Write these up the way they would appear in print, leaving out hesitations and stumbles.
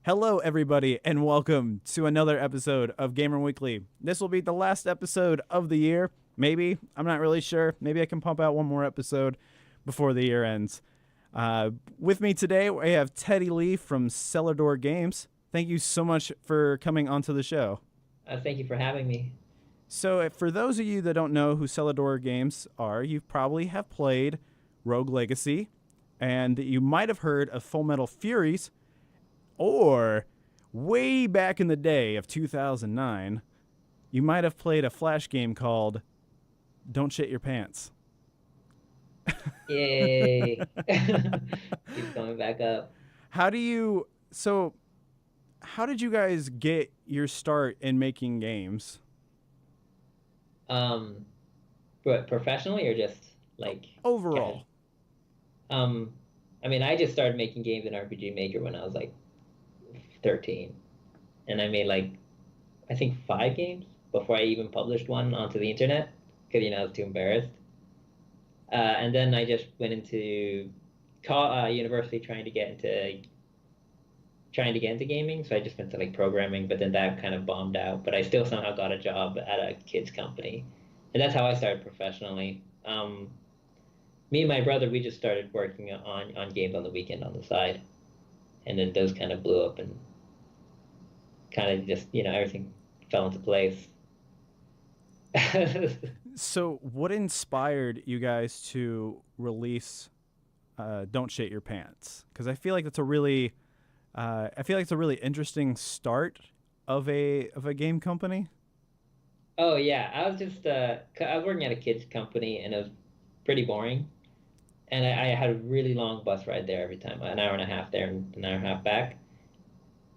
Hello, everybody, and welcome to another episode of Gamer Weekly. This will be the last episode of the year. Maybe. I'm not really sure. Maybe I can pump out one more episode before the year ends. With me today, we have Teddy Lee from Cellar Games. Thank you so much for coming onto the show. Thank you for having me. So, for those of you that don't know who Cellar Games are, you probably have played Rogue Legacy, and you might have heard of Full Metal Furies, or way back in the day of 2009, you might have played a Flash game called Don't Shit Your Pants. Yay. Keeps going back up. How do you so how did you guys get your start in making games? Um, but professionally or just like casual? Overall. Um, I mean, I just started making games in RPG Maker when I was like 13. And I made like I think 5 games before I even published one onto the internet because I was too embarrassed. And then I just went into university trying to get into gaming. So I just went to like programming, but then that kind of bombed out. But I still somehow got a job at a kids company, and that's how I started professionally. Me and my brother, we just started working on games on the weekend on the side, and then those kind of blew up and kind of just everything fell into place. So, what inspired you guys to release Don't Shit Your Pants? Because I feel like it's a really interesting start of a game company. Oh yeah, I was working at a kids company and it was pretty boring. And I had a really long bus ride there every time, an hour and a half there and an hour and a half back.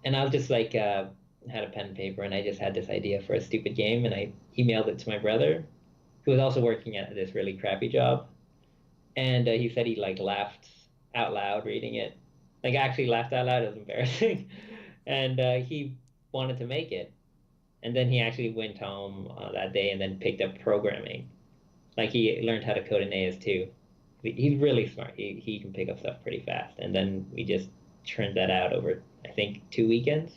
And I was just like, had a pen and paper, and I just had this idea for a stupid game, and I emailed it to my brother, who was also working at this really crappy job. And he said he like laughed out loud reading it, like actually laughed out loud. It was embarrassing, and he wanted to make it. And then he actually went home that day and then picked up programming. Like he learned how to code in AS2. He's really smart. He can pick up stuff pretty fast. And then we just churned that out over, I think, 2 weekends.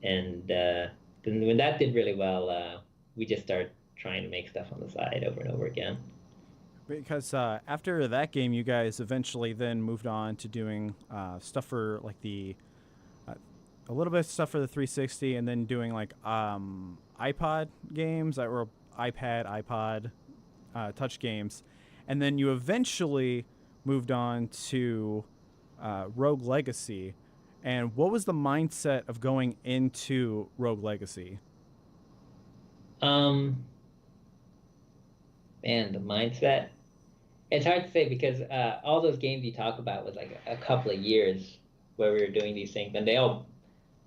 And then when that did really well, we just started trying to make stuff on the side over and over again. Because after that game, you guys eventually then moved on to doing stuff for like uh, a little bit of stuff for the 360, and then doing like iPod games or iPad, iPod touch games, and then you eventually moved on to Rogue Legacy. And what was the mindset of going into Rogue Legacy? Um, Man, the mindset. It's hard to say because all those games you talk about was like a couple of years where we were doing these things, and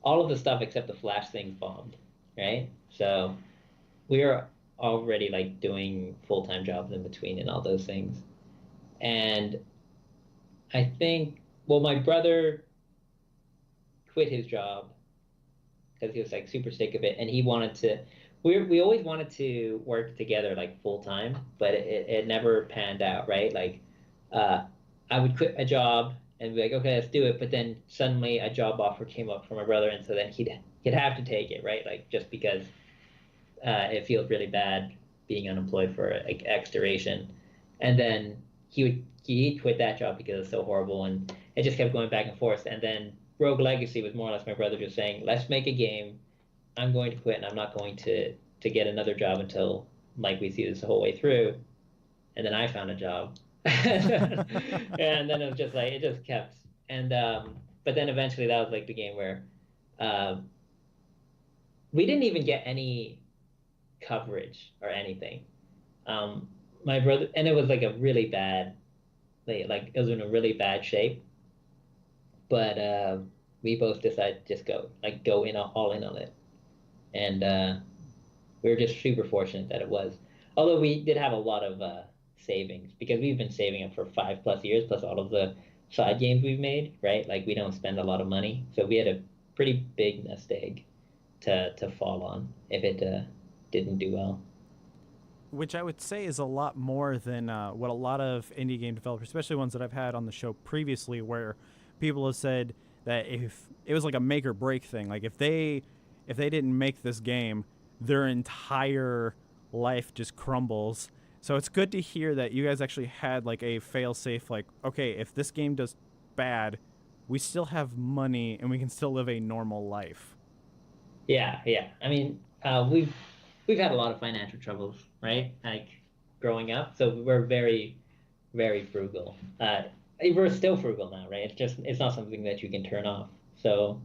all of the stuff except the Flash thing bombed, right? So we were already like doing full-time jobs in between and all those things. And I think, well, my brother quit his job because he was like super sick of it, and he wanted to. We always wanted to work together like full time, but it never panned out, right? Like, uh, I would quit a job and be like, okay, let's do it, but then suddenly a job offer came up for my brother, and so then he'd have to take it, right? Like just because it feels really bad being unemployed for like X duration, and then he quit that job because it's so horrible, and it just kept going back and forth. And then Rogue Legacy was more or less my brother just saying, let's make a game. I'm going to quit, and I'm not going to get another job until like we see this the whole way through. And then I found a job, and then it was just like it just kept. And but then eventually that was like the game where um, we didn't even get any coverage or anything. Um, my brother, and it was like a really bad, like it was in a really bad shape. But we both decided to just go in all in on it, and we were just super fortunate that it was. Although we did have a lot of savings because we've been saving up for 5 plus years, plus all of the side games we've made. Right, like we don't spend a lot of money, so we had a pretty big nest egg to fall on if it didn't do well. Which I would say is a lot more than what a lot of indie game developers, especially ones that I've had on the show previously, where people have said that if it was like a make or break thing, like if they didn't make this game, their entire life just crumbles. So it's good to hear that you guys actually had like a fail safe, like, okay, if this game does bad, we still have money and we can still live a normal life. Yeah, yeah. I mean, we've had a lot of financial troubles, right? Like growing up, so we're very frugal. We're still frugal now, right? It's not something that you can turn off. So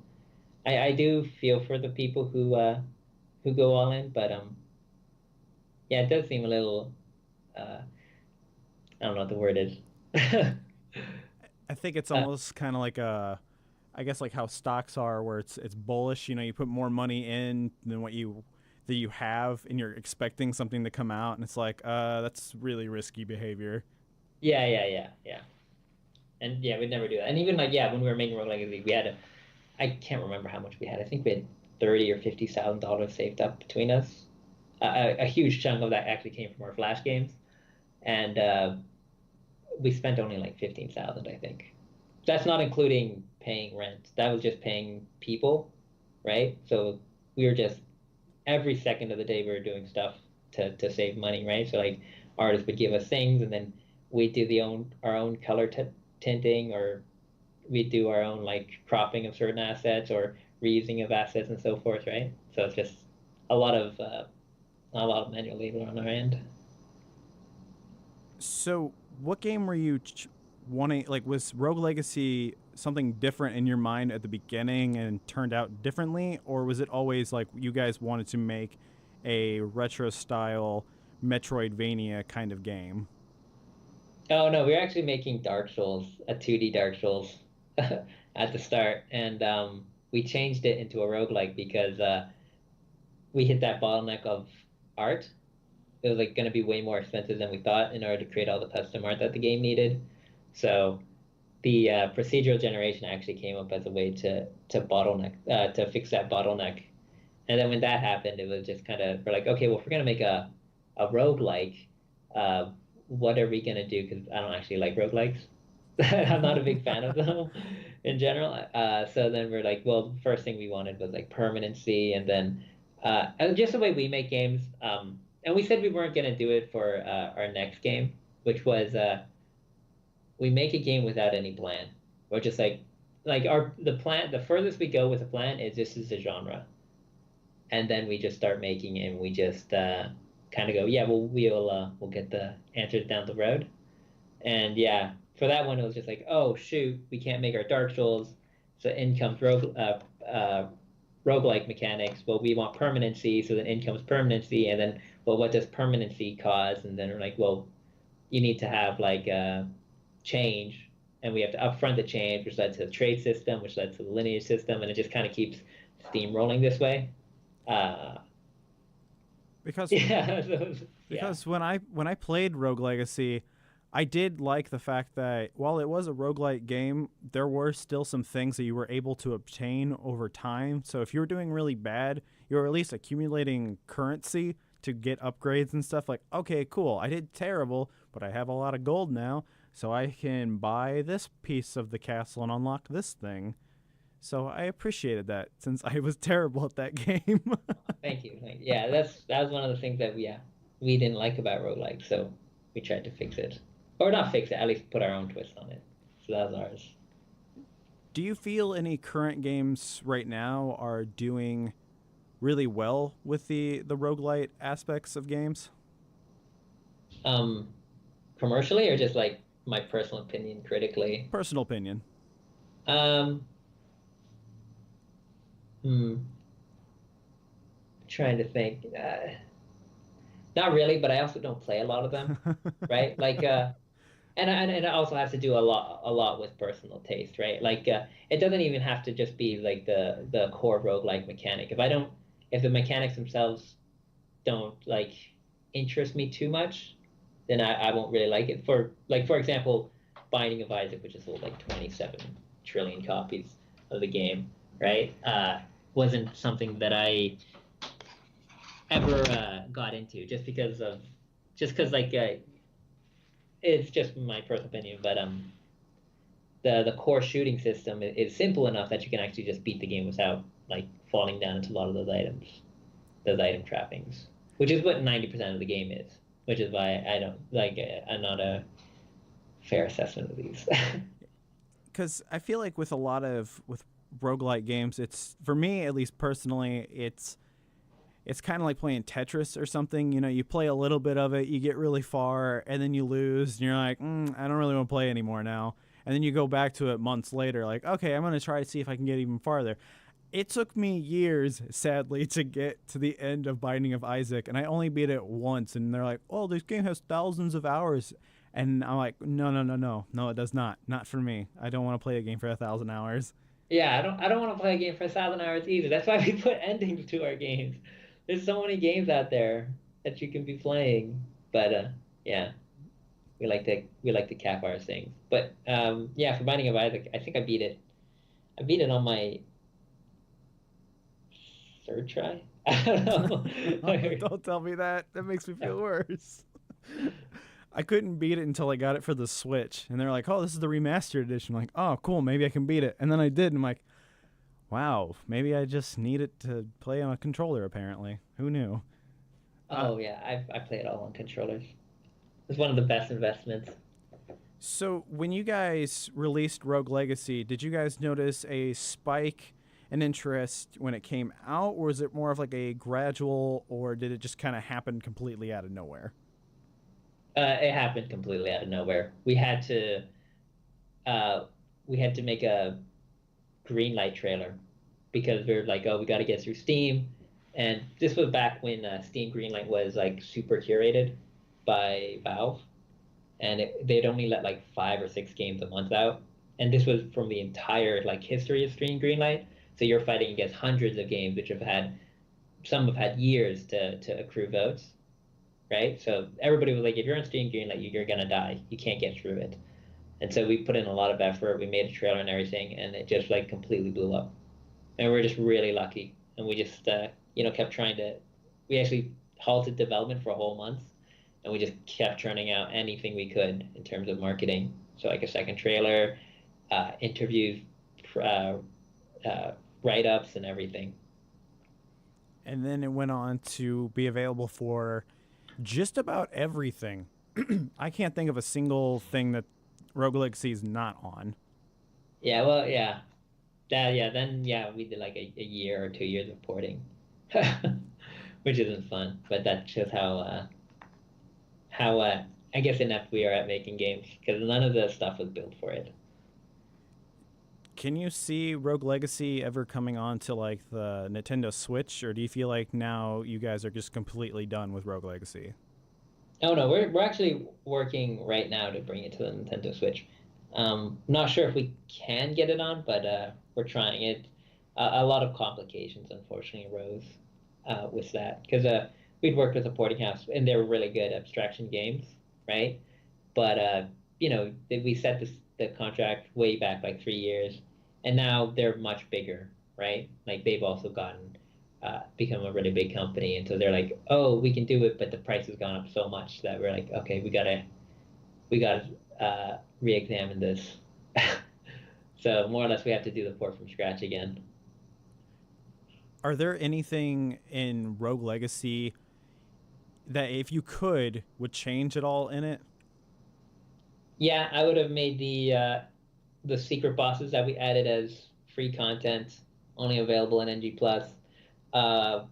I do feel for the people who go all in, but yeah, it does seem a little I don't know what the word is. I think it's uh, almost kind of like a, I guess like how stocks are, where it's bullish. You know, you put more money in than what you have, and you're expecting something to come out, and it's like, that's really risky behavior. yeah, yeah, yeah, yeah. And yeah, we'd never do that. And even like yeah, when we were making Rogue Legacy, we had I can't remember how much we had. I think we had 30 or $50,000 saved up between us. A huge chunk of that actually came from our Flash games, and we spent only like 15,000, I think. That's not including paying rent. That was just paying people, right? So we were just every second of the day we were doing stuff to save money, right? So like artists would give us things, and then we'd do our own color tinting, or we'd do our own like cropping of certain assets or reusing of assets and so forth, right? So it's just a lot of manual labor on our end. So, what game were you wanting? Like, was Rogue Legacy something different in your mind at the beginning and turned out differently, or was it always like you guys wanted to make a retro style Metroidvania kind of game? Oh no, we were actually making Dark Souls, a 2D Dark Souls at the start, and we changed it into a roguelike because we hit that bottleneck of art. It was like going to be way more expensive than we thought in order to create all the custom art that the game needed. So the procedural generation actually came up as a way to bottleneck to fix that bottleneck. And then when that happened, it was just kind of we're like, okay, well, if we're gonna make a roguelike, uh, what are we gonna do? Because I don't actually like roguelikes. I'm not a big fan of them in general. So then we're like, well, the first thing we wanted was like permanency, and then just the way we make games. And we said we weren't gonna do it for our next game, which was we make a game without any plan. We're just like our the plan. The furthest we go with a plan is this is a genre, and then we just start making it, and we just kind of go, yeah, well, we'll get the answers down the road. And yeah, for that one, it was just like, oh shoot, we can't make our Dark Souls, so in comes roguelike mechanics. Well, we want permanency, so then in comes permanency, and then well, what does permanency cause? And then we're like, well, you need to have like change, and we have to upfront the change, which led to the trade system, which led to the lineage system, and it just kind of keeps steamrolling this way. Uh, Because yeah, so, yeah, because when I played Rogue Legacy, I did like the fact that while it was a roguelike game, there were still some things that you were able to obtain over time. So if you were doing really bad, you were at least accumulating currency to get upgrades and stuff. Like, okay, cool, I did terrible, but I have a lot of gold now, so I can buy this piece of the castle and unlock this thing. So I appreciated that since I was terrible at that game. thank you. Yeah, that was one of the things that we didn't like about roguelike, so we tried to fix it, or not fix it, at least put our own twist on it. So that was ours. Do you feel any current games right now are doing really well with the roguelite aspects of games? Um, Commercially or just like my personal opinion critically. Personal opinion. Um, hmm, Trying to think. Not really, but I also don't play a lot of them, right? Like, and it also has to do a lot with personal taste, right? Like, it doesn't even have to just be like the core roguelike mechanic. If the mechanics themselves don't like interest me too much, then I won't really like it. For example, Binding of Isaac, which has sold like 27 trillion copies of the game, right? Wasn't something that I ever got into just because like it's just my personal opinion, but the core shooting system is simple enough that you can actually just beat the game without like falling down into a lot of those items, those item trappings, which is what 90% of the game is. Which is why I don't like. I'm not a fair assessment of these. Because I feel like with a lot of with roguelike games, it's for me at least personally, it's kind of like playing Tetris or something. You know, you play a little bit of it, you get really far, and then you lose, and you're like, I don't really want to play anymore now. And then you go back to it months later, like, okay, I'm going to try to see if I can get even farther. It took me years, sadly, to get to the end of Binding of Isaac, and I only beat it once. And they're like, "Oh, this game has thousands of hours," and I'm like, "No, no, no, no, no, it does not. Not for me. I don't want to play a game for 1,000 hours." Yeah, I don't want to play a game for 1,000 hours either. That's why we put endings to our games. There's so many games out there that you can be playing, but yeah, we like to cap our things. But yeah, for Binding of Isaac, I think I beat it. I beat it on my third try. I don't know. Don't tell me that. That makes me feel worse. I couldn't beat it until I got it for the Switch, and they're like, "Oh, this is the remastered edition." I'm like, "Oh, cool. Maybe I can beat it." And then I did, and I'm like, "Wow, maybe I just need it to play on a controller." Apparently, who knew? Uh, Oh yeah, I play it all on controllers. It's one of the best investments. so when you guys released Rogue Legacy, did you guys notice a spike in interest when it came out, or was it more of like a gradual, or did it just kind of happen completely out of nowhere? It happened completely out of nowhere. Uh, we had to make a green light trailer because we were like, oh, we got to get through Steam, and this was back when Steam Greenlight was like super curated by Valve, and they'd only let like 5 or 6 games a month out, and this was from the entire like history of Steam Greenlight. So you're fighting against hundreds of games which have had some have had years to accrue votes, right? So everybody was like, if you're on Steam Greenlight, you're gonna die. You can't get through it. And so we put in a lot of effort. We made a trailer and everything, and it just like completely blew up. And we're just really lucky. And we just kept trying to. We actually halted development for a whole month, and we just kept churning out anything we could in terms of marketing. So like a second trailer, interviews, uh, uh, write ups, and everything. And then it went on to be available for just about everything. I can't think of a single thing that Rogue Legacy is not on. Yeah, well, yeah, yeah. Then yeah, we did like a year or 2 years of porting, which isn't fun. But that shows how I guess inept we are at making games because none of the stuff was built for it. Can you see Rogue Legacy ever coming on to like the Nintendo Switch, or do you feel like now you guys are just completely done with Rogue Legacy? Oh no, we're actually working right now to bring it to the Nintendo Switch. Not sure if we can get it on, but we're trying it. A lot of complications, unfortunately, arose with that because we'd worked with a porting house and they were really good abstraction games, right? But we set the contract way back like 3 years, and now they're much bigger, right? Like they've also gotten become a really big company, and so they're like, oh, we can do it, but the price has gone up so much that we're like, okay, we gotta re-examine this. So more or less, we have to do the port from scratch again. Are there anything in Rogue Legacy that, if you could, would change at all in it? Yeah, I would have made the secret bosses that we added as free content, only available in NG Plus. Uh,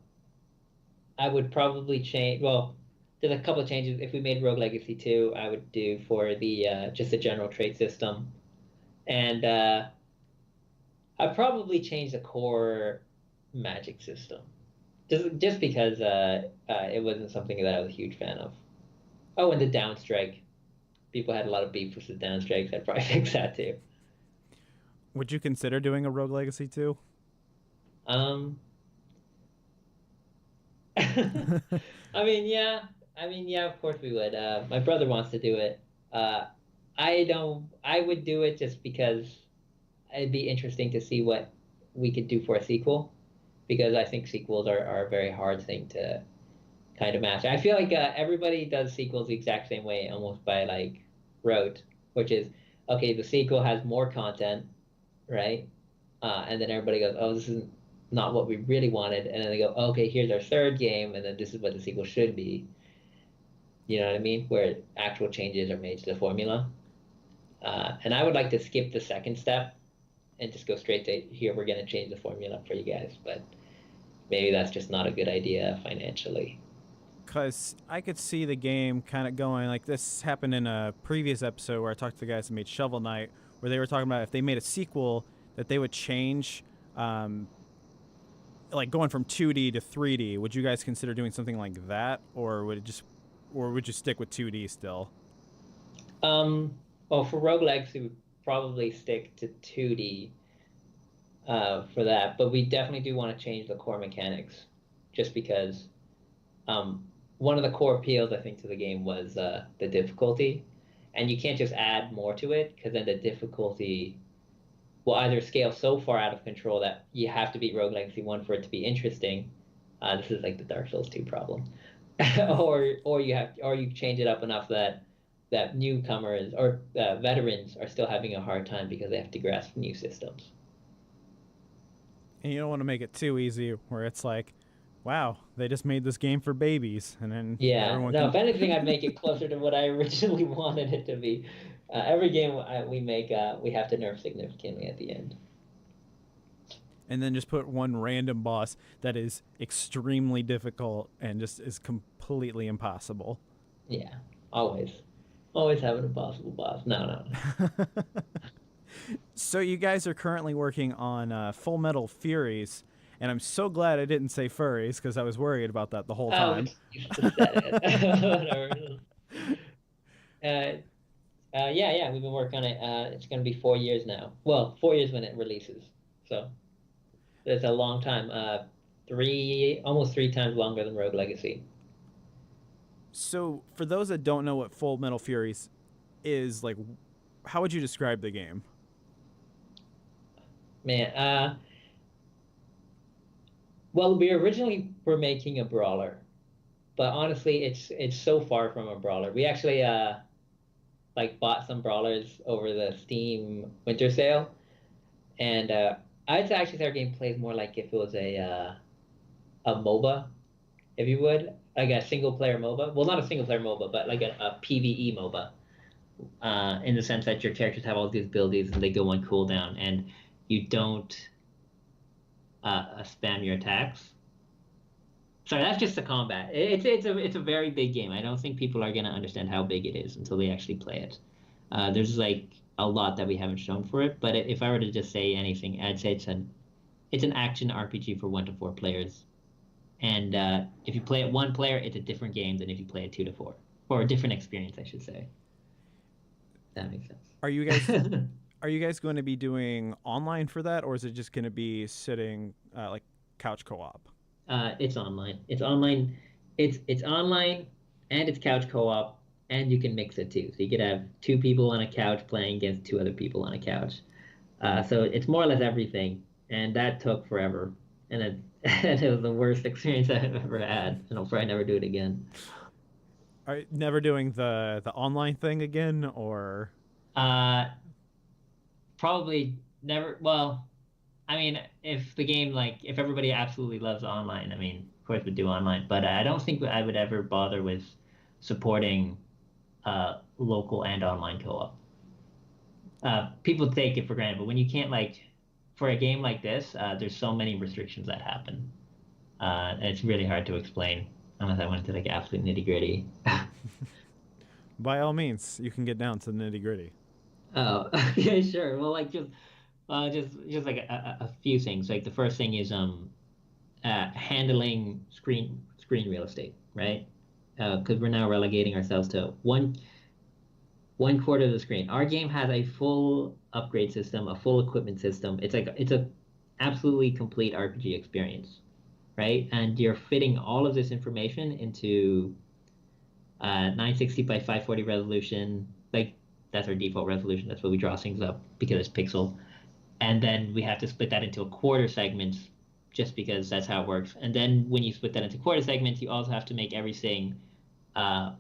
I would probably change. Well, there's a couple of changes. If we made Rogue Legacy 2, I would do for the just the general trait system, and I'd probably change the core magic system, just because it wasn't something that I was a huge fan of. Oh, and the downstrike. People had a lot of beef with the downstrikes. I'd probably fix that too. Would you consider doing a Rogue Legacy too? Um, I mean, yeah. I mean, yeah, of course we would. My brother wants to do it. Uh, I don't. I would do it just because it'd be interesting to see what we could do for a sequel, because I think sequels are a very hard thing to kind of master. I feel like everybody does sequels the exact same way, almost by like rote, which is okay, the sequel has more content, right? And then everybody goes, oh, this is not what we really wanted. And then they go, okay, here's our third game, and then this is what the sequel should be. You know what I mean? Where actual changes are made to the formula. And I would like to skip the second step and just go straight to here, we're going to change the formula for you guys. But maybe that's just not a good idea financially. Because I could see the game kind of going like this happened in a previous episode where I talked to the guys that made Shovel Knight, where they were talking about if they made a sequel that they would change, um, like going from 2D to 3D. Would you guys consider doing something like that, or would it just, or would you stick with 2D still? Well, for roguelikes, we would probably stick to 2D for that, but we definitely do want to change the core mechanics just because um, one of the core appeals, I think, to the game was the difficulty. And you can't just add more to it because then the difficulty will either scale so far out of control that you have to beat Rogue Legacy 1 for it to be interesting. This is like the Dark Souls 2 problem. or you change it up enough that newcomers or veterans are still having a hard time because they have to grasp new systems. And you don't want to make it too easy, where it's like, wow, they just made this game for babies, and then Yeah, everyone no, if can, anything, I'd make it closer to what I originally wanted it to be. Every game we make, we have to nerf significantly at the end. and then just put one random boss that is extremely difficult and just is completely impossible. Yeah, always. Always have an impossible boss. No, no, no. So you guys are currently working on Full Metal Furies, and I'm so glad I didn't say furries because I was worried about that the whole Oh, time. you should have said it. Whatever. Yeah, yeah, we've been working on it. It's going to be 4 years now. Well, 4 years when it releases. So it's a long time. Almost three times longer than Rogue Legacy. So for those that don't know what Full Metal Furies is, like, how would you describe the game? Man, well, we originally were making a brawler, but honestly, it's so far from a brawler. We actually like bought some brawlers over the Steam winter sale, and I'd actually say our game plays more like if it was a MOBA, if you would, like a single player MOBA. Well, not a single player MOBA, but like a PvE MOBA, in the sense that your characters have all these abilities and they go on cooldown, and you don't spam your attacks. Sorry, that's just the combat. It's a very big game. I don't think people are gonna understand how big it is until they actually play it. There's like a lot that we haven't shown for it, but if I were to just say anything, I'd say it's an action RPG for 1 to 4 players. And if you play it 1 player, it's a different game than if you play it 2 to 4, or a different experience, I should say. That makes Are you guys sense. are you guys going to be doing online for that, or is it just going to be sitting like couch co-op? It's online. It's online. It's online, and it's couch co-op, and you can mix it too. So you could have 2 people on a couch playing against 2 other people on a couch. So it's more or less everything, and that took forever, and it and it was the worst experience I've ever had, and I'll probably never do it again. Are you never doing the online thing again, or Uh, Probably never. Well, I mean, if the game if everybody absolutely loves online, I mean, of course we'd do online. But I don't think I would ever bother with supporting local and online co-op. People take it for granted, but when you can't for a game like this, there's so many restrictions that happen. And it's really hard to explain unless I went into absolute nitty gritty. by all means, you can get down to the nitty gritty. Oh, yeah, sure. Well, just like a few things. Like the first thing is handling screen real estate, right? Because we're now relegating ourselves to one quarter of the screen. Our game has a full upgrade system, a full equipment system. It's a absolutely complete RPG experience, right? And you're fitting all of this information into 960 by 540 resolution. Like that's our default resolution. That's what we draw things up because it's pixel. And then we have to split that into a quarter segments just because that's how it works. And then when you split that into quarter segments, you also have to make everything uh,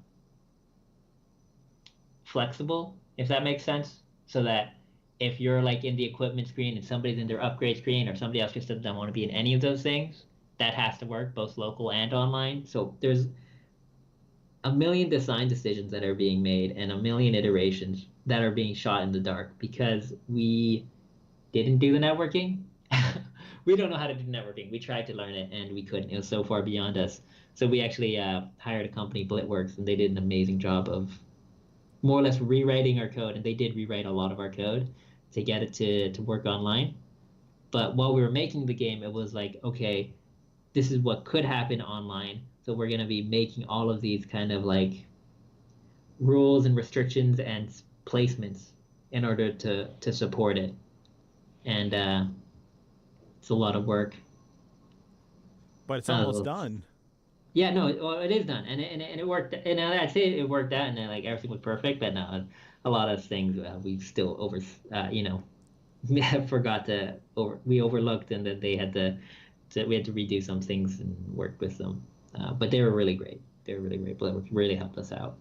flexible, if that makes sense. so that if you're like in the equipment screen and somebody's in their upgrade screen or somebody else just doesn't want to be in any of those things, that has to work both local and online. So there's a million design decisions that are being made and a million iterations that are being shot in the dark because we didn't do the networking. We don't know how to do networking. We tried to learn it and we couldn't. It was so far beyond us. So we actually hired a company, Blitworks, and they did an amazing job of more or less rewriting our code. And they did rewrite a lot of our code to get it to work online. But while we were making the game, it was like, okay, this is what could happen online. So we're going to be making all of these kind of like rules and restrictions and placements in order to support it. And it's a lot of work. But it's almost Uh, done. yeah, no, well, it is done, and it worked. And I'd say it worked out, and then, like everything was perfect. But no, a lot of things we still forgot we overlooked, and that they had we had to redo some things and work with them. But they were really great. They were really great. But it really helped us out.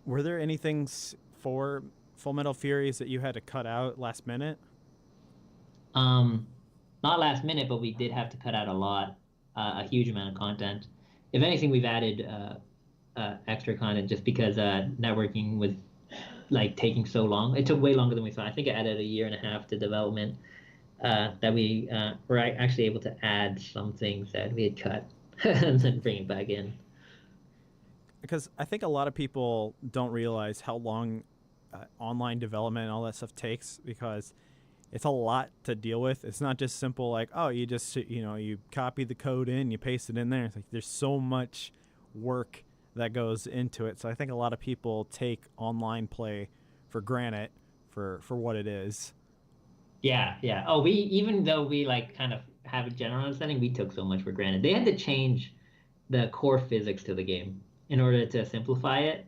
Were there any things for Full Metal Furies that you had to cut out last minute? Um, Not last minute, but we did have to cut out a lot, a huge amount of content. If anything, we've added extra content just because networking was like taking so long. It took way longer than we thought. I think it added a year and a half to development that we were actually able to add some things that we had cut and then bring it back in. Because I think a lot of people don't realize how long online development and all that stuff takes because it's a lot to deal with. It's not just simple like, oh, you just you copy the code in, you paste it in there. It's like there's so much work that goes into it. So I think a lot of people take online play for granted for what it is. Yeah, yeah. Oh, we even though we like kind of have a general understanding, we took so much for granted. They had to change the core physics to the game in order to simplify it,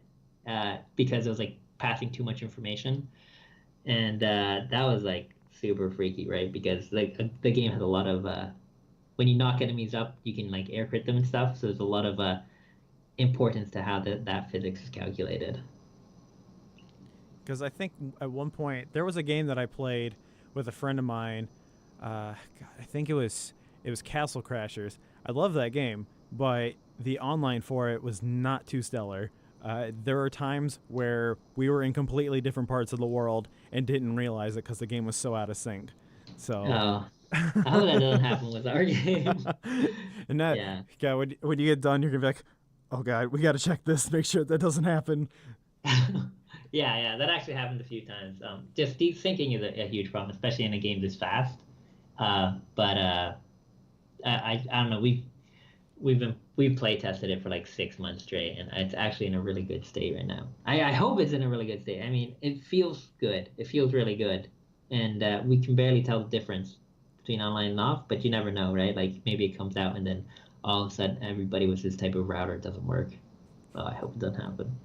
because it was like passing too much information, and that was like super freaky, right? Because like the game has a lot of when you knock enemies up, you can like air crit them and stuff. So there's a lot of importance to how that physics is calculated. Because I think at one point there was a game that I played with a friend of mine. God, I think it was Castle Crashers. I love that game, but the online for it was not too stellar. There were times where we were in completely different parts of the world and didn't realize it because the game was so out of sync. So, Oh, I hope that doesn't happen with our game. and that, Yeah. yeah, when you get done, you're gonna be like, oh god, we got to check this, make sure that doesn't happen. Yeah, yeah, that actually happened a few times. Just deep syncing is a huge problem, especially in a game this fast. But I don't know. We've play tested it for like 6 months straight, and it's actually in a really good state right now. I hope it's in a really good state. I mean, it feels good. It feels really good, and we can barely tell the difference between online and off. But you never know, right? Like maybe it comes out, and then all of a sudden everybody with this type of router doesn't work. Well, I hope it doesn't happen.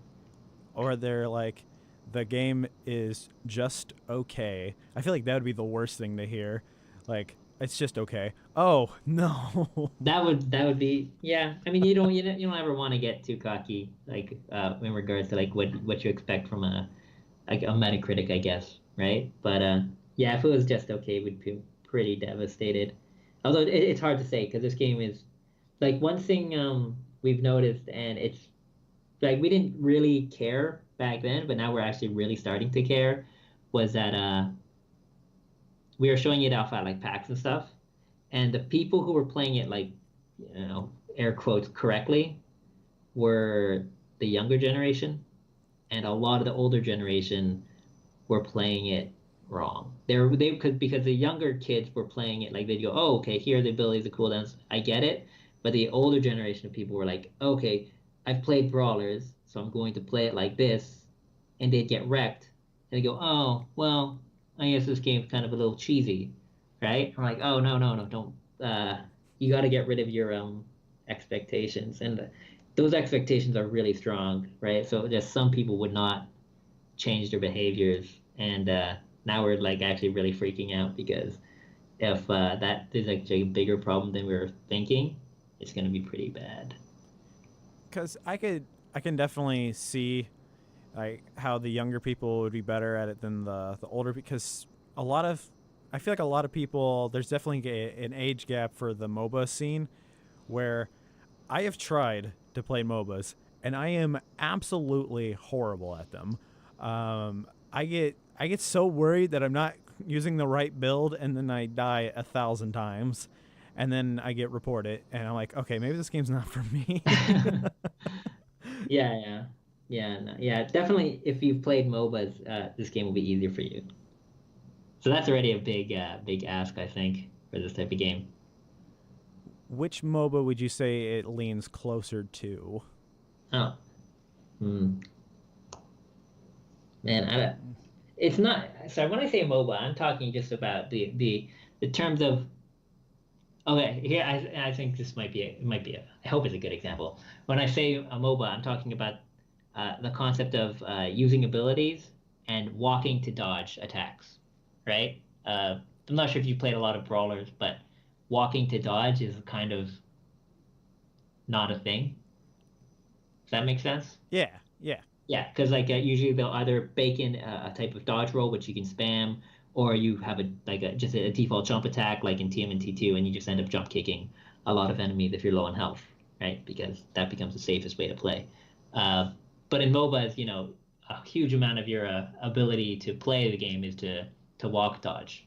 Or they're like, the game is just okay. I feel like that would be the worst thing to hear. Like, it's just okay. Oh no. That would be, yeah. I mean, you don't ever want to get too cocky, like in regards to like what you expect from a Metacritic, I guess, right? But yeah, if it was just okay, we'd be pretty devastated. Although it's hard to say because this game is like one thing we've noticed, and it's like we didn't really care back then, but now we're actually really starting to care. Was that we were showing it off at like PAX and stuff, and the people who were playing it like air quotes correctly were the younger generation, and a lot of the older generation were playing it wrong. They could because the younger kids were playing it like they'd go, oh, okay, here are the abilities, the cooldowns, I get it. But the older generation of people were like, okay, I've played brawlers, so I'm going to play it like this, and they'd get wrecked, and they go, oh, well, I guess this game's kind of a little cheesy, right? I'm like, oh no, no, no, don't. You got to get rid of your expectations, and those expectations are really strong, right? So just some people would not change their behaviors, and now we're like actually really freaking out because if that is like a bigger problem than we were thinking, it's going to be pretty bad. Because I can definitely see like how the younger people would be better at it than the older, because a lot of I feel like a lot of people, there's definitely an age gap for the MOBA scene where I have tried to play MOBAs and I am absolutely horrible at them. I get so worried that I'm not using the right build, and then I die 1,000 times, and then I get reported, and I'm like, okay, maybe this game's not for me. Yeah, yeah, yeah, no, yeah. Definitely, if you've played MOBAs, this game will be easier for you. So that's already a big ask, I think, for this type of game. Which MOBA would you say it leans closer to? Oh, hmm. Man, I don't. It's not. So when I say MOBA, I'm talking just about the terms of. Okay, here I think this might be I hope it's a good example. When I say a MOBA, I'm talking about the concept of using abilities and walking to dodge attacks, right? I'm not sure if you played a lot of brawlers, but walking to dodge is kind of not a thing. Does that make sense? Yeah, yeah. Yeah, because like usually they'll either bake in a type of dodge roll which you can spam, or you have just a default jump attack like in TMNT2, and you just end up jump kicking a lot of enemies if you're low on health, right? Because that becomes the safest way to play. Uh, but in MOBAs, a huge amount of your ability to play the game is to walk dodge,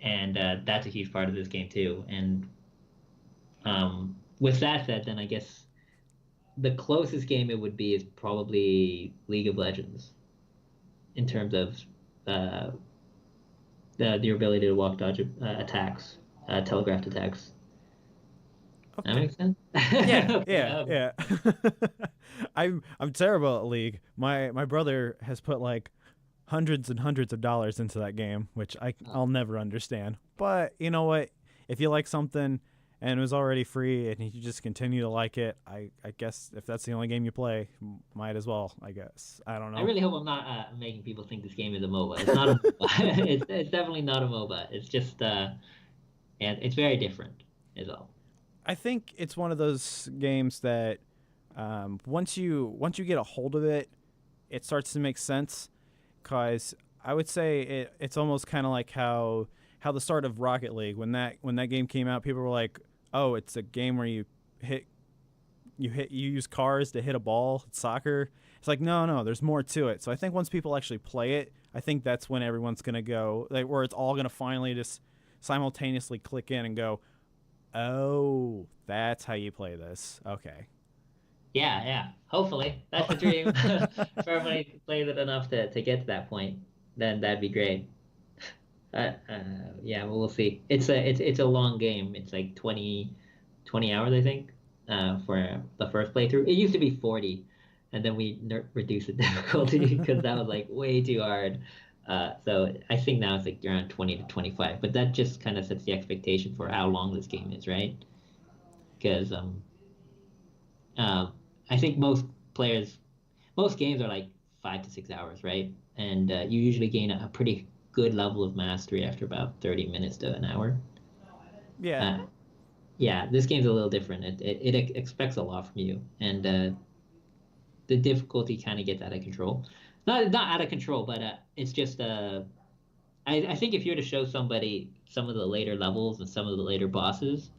and that's a huge part of this game too. And with that said, then I guess the closest game it would be is probably League of Legends in terms of uh, the ability to walk dodge attacks, telegraphed attacks. That Okay. makes sense. Yeah, Okay, yeah, okay. yeah. I'm terrible at League. My brother has put like hundreds and hundreds of dollars into that game, which Oh, I'll never understand. But you know what? If you like something and it was already free and you just continue to like it, I guess if that's the only game you play, might as well. I guess I don't I know. really hope I'm not making people think this game is a MOBA. It's not a MOBA. It's definitely not a MOBA. It's just and it's very different, is all. I think it's one of those games that once you get a hold of it, it starts to make sense. Cause I would say it's almost kind of like how the start of Rocket League, when that game came out, people were like, "Oh, it's a game where hit you use cars to hit a ball, it's soccer." It's like, no, no, there's more to it. So I think once people actually play it, I think that's when everyone's gonna go, like, where it's all gonna finally just simultaneously click in and go, "Oh, that's how you play this." Okay. Yeah, yeah. Hopefully, that's the dream. For everybody who plays it enough to get to that point, then that'd be great. Yeah, well, we'll see. It's a long game. It's like 20 hours, I think, for the first playthrough. It used to be 40, and then we reduced the difficulty because that was like way too hard. So I think now it's like around 20 to 25, but that just kind of sets the expectation for how long this game is, right? Because uh, I think players, most games are like 5 to 6 hours, right? And you usually gain a pretty good level of mastery after about 30 minutes to an hour. Yeah. Uh, yeah, this game's a little different. It expects a lot from you, and the difficulty kind of gets out of control. Not out of control, but it's just I think if you were to show somebody some of the later levels and some of the later bosses,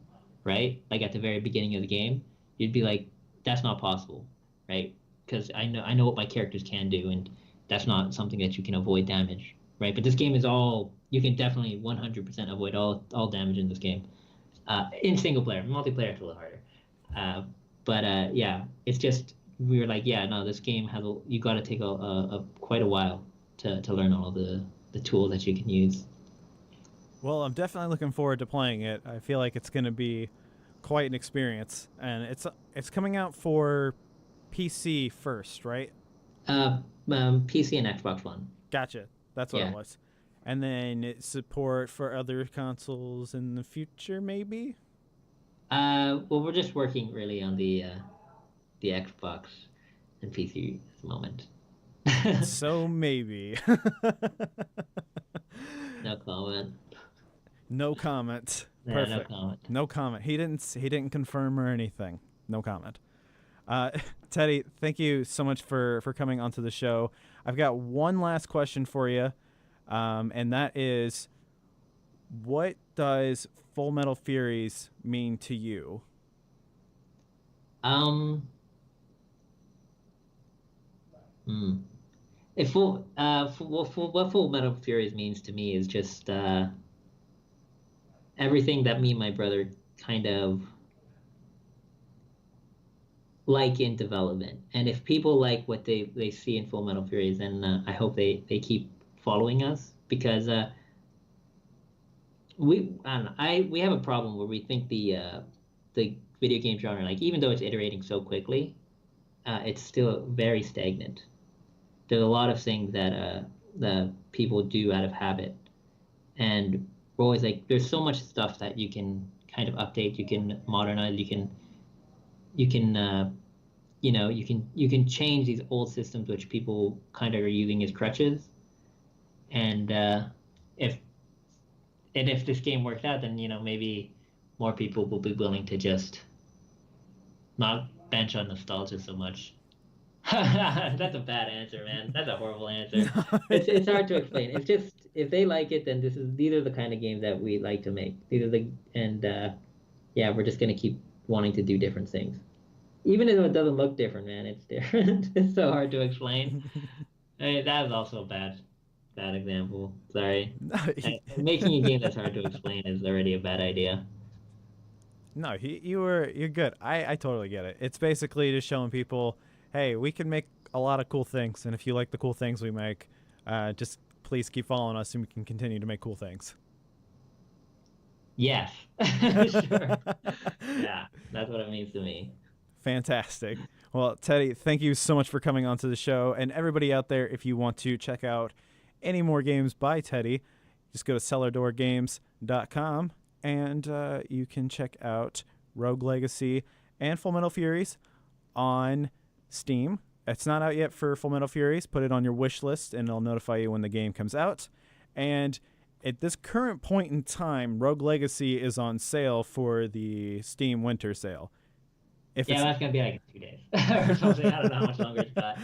right? Like at the very beginning of the game, you'd be like, that's not possible, right? Because I know what my characters can do, and that's not something that you can avoid damage, right? But this game is all you can definitely 100% avoid all damage in this game. In single player, multiplayer it's a little harder. Uh, but yeah, it's just we were like, yeah, no, this game you got to take a quite a while to learn all the tools that you can use. Well, I'm definitely looking forward to playing it. I feel like it's going to be quite an experience, and it's coming out for PC first, right? Uh, PC and Xbox One. Gotcha. That's what it Yeah. was. And then it's support for other consoles in the future, maybe. Well, we're just working really on the Xbox and PC at the moment. So maybe. No comment. No comment. Yeah, no Perfect. comment. No comment. He didn't confirm or anything. No comment. Uh, Teddy, thank you so much for coming onto the show. I've got one last question for you, and that is, what does Full Metal Furies mean to you? Um, hmm. If what Full Metal Furies means to me is just everything that me and my brother kind of like in development. And if people like what they see in Full Metal Furies, then I hope they keep following us because I don't know, we have a problem where we think the video game genre, like even though it's iterating so quickly, it's still very stagnant. There's a lot of things that the people do out of habit, and we're always like, there's so much stuff that you can kind of update, you can modernize, you can you can change these old systems which people kind of are using as crutches, and if if this game works out, then maybe more people will be willing to just not bench on nostalgia so much. That's a bad answer, man. That's a horrible answer. It's hard to explain. It's just if they like it, then these are the kind of games that we like to make. These are the and yeah, we're just gonna keep wanting to do different things. Even if it doesn't look different, man, it's different. It's so hard to explain. Hey, that was also a bad example. Sorry. Making a game that's hard to explain is already a bad idea. No, you're good. I totally get it. It's basically just showing people, hey, we can make a lot of cool things, and if you like the cool things we make, just please keep following us, and we can continue to make cool things. Yes. Sure. Yeah, that's what it means to me. Fantastic. Well, Teddy, thank you so much for coming onto the show, and everybody out there, if you want to check out any more games by Teddy, just go to cellardoorgames.com and you can check out Rogue Legacy and Full Metal Furies on Steam. It's not out yet for Full Metal Furies. Put it on your wish list, and it'll notify you when the game comes out. And at this current point in time, Rogue Legacy is on sale for the Steam Winter Sale. If Yeah, it's that's gonna be like 2 days or something. I don't know how much longer it's got.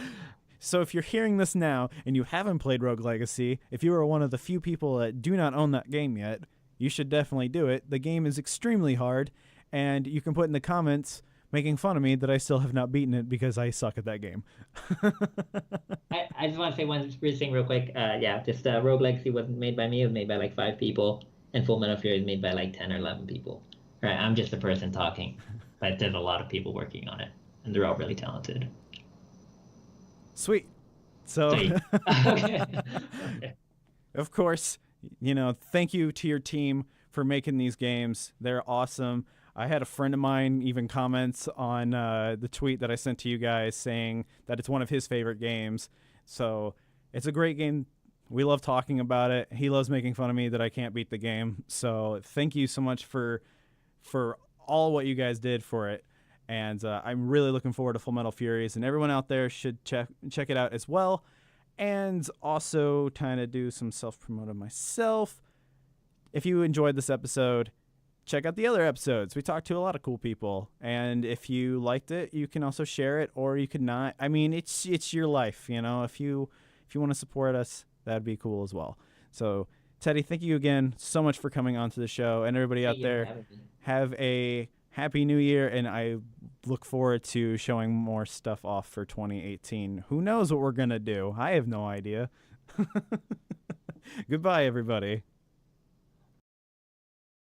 So if you're hearing this now and you haven't played Rogue Legacy, if you are one of the few people that do not own that game yet, you should definitely do it. The game is extremely hard, and you can put in the comments making fun of me that I still have not beaten it because I suck at that game. I just want to say one weird thing real quick. Yeah, just Rogue Legacy wasn't made by me. It was made by like 5 people, and Full Metal Fury is made by like 10 or 11 people. Right, I'm just a person talking, but there's a lot of people working on it, and they're all really talented. Sweet. So, Okay. Okay. of course, thank you to your team for making these games. They're awesome. I had a friend of mine even comments on the tweet that I sent to you guys saying that it's one of his favorite games. So it's a great game. We love talking about it. He loves making fun of me that I can't beat the game. So thank you so much for all what you guys did for it. And I'm really looking forward to Full Metal Furies, and everyone out there should check it out as well. And also kind of do some self-promoting myself. If you enjoyed this episode, check out the other episodes. We talked to a lot of cool people, and if you liked it, you can also share it, or you could not. I mean, it's your life, If you want to support us, that'd be cool as well. So, Teddy, thank you again so much for coming onto the show, and everybody out there, have a Happy New Year, and I look forward to showing more stuff off for 2018. Who knows what we're gonna do? I have no idea. Goodbye, everybody.